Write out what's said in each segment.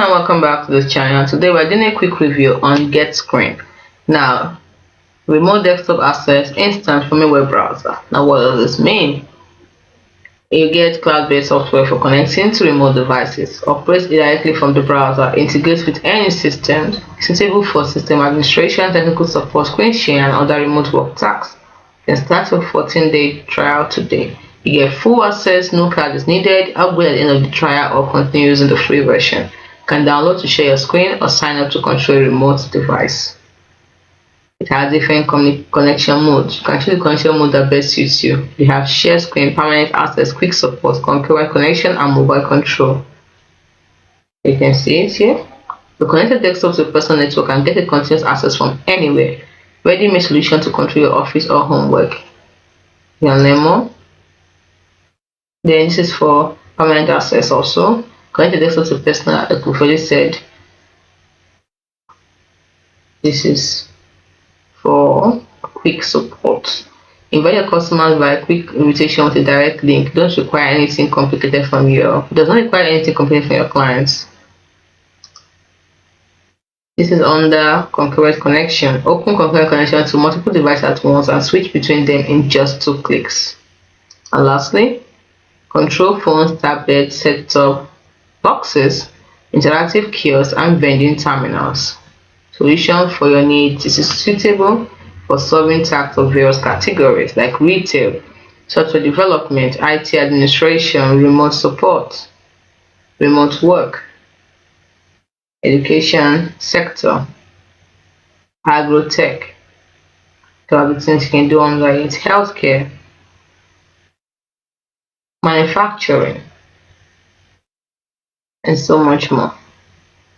and welcome back to the channel. Today we're doing a quick review on Getscreen. Now, remote desktop access instant from a web browser. Now, what does this mean? You get cloud-based software for connecting to remote devices, operates directly from the browser, integrates with any system, suitable for system administration, technical support, screen share, and other remote work tasks. You can start your 14-day trial today. You get full access, no card is needed, upgrade at the end of the trial or continue using the free version. You can download to share your screen or sign up to control a remote device. It has different connection modes. You can choose the connection mode that best suits you. You have share screen, permanent access, quick support, concurrent connection, and mobile control. You can see it here. The connected desktop to a personal network and get a continuous access from anywhere. Ready-made solution to control your office or homework. You can learn more. Then this is for permanent access also. Connect the desktop to personal, like we've already said. This is for quick support. Invite your customers via quick invitation with a direct link. Don't require anything complicated from your. It does not require anything complicated from your clients. This is under concurrent connection. Open concurrent connection to multiple devices at once and switch between them in just 2 clicks. And lastly, control phones, tablets, set-top boxes, interactive kiosks, and vending terminals. Solution for your needs. This is suitable for solving tasks of various categories like retail, software development, IT administration, remote support, remote work, education sector, agro-tech. So other things you can do under it, healthcare, manufacturing, and so much more.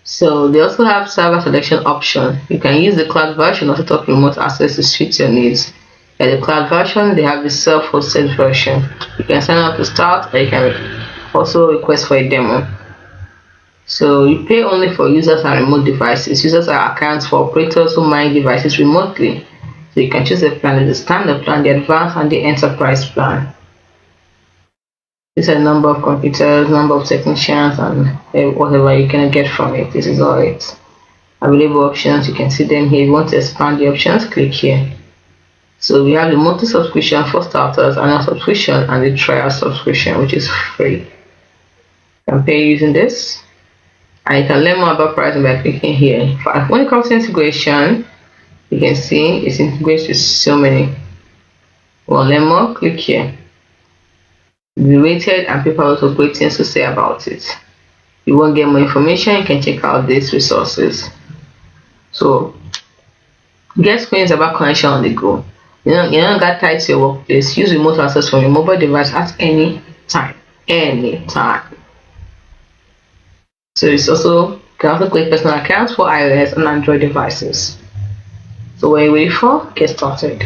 So they also have server selection option. You can use the cloud version or set up remote access to suit your needs. At the cloud version, they have the self-hosted version. You can sign up to start, or you can also request for a demo. So you pay only for users and remote devices. Users are accounts for operators who manage devices remotely. So you can choose a plan, the standard plan, the advanced, and the enterprise plan. This is a number of computers, number of technicians, and whatever you can get from it. This is all it. Available options, you can see them here. If you want to expand the options, click here. So we have the monthly subscription for starters, annual subscription, and the trial subscription, which is free. You can pay using this, and you can learn more about pricing by clicking here. When it comes to integration, you can see it integrates with so many. Want to learn more? Click here. Be rated and people also great things to say about it. If you want to get more information, you can check out these resources. So Getscreen is about connection on the go. You don't got tied to your workplace. Use remote access from your mobile device at any time. So it's also, you can also create personal accounts for iOS and Android devices. So what are you waiting for? Get started.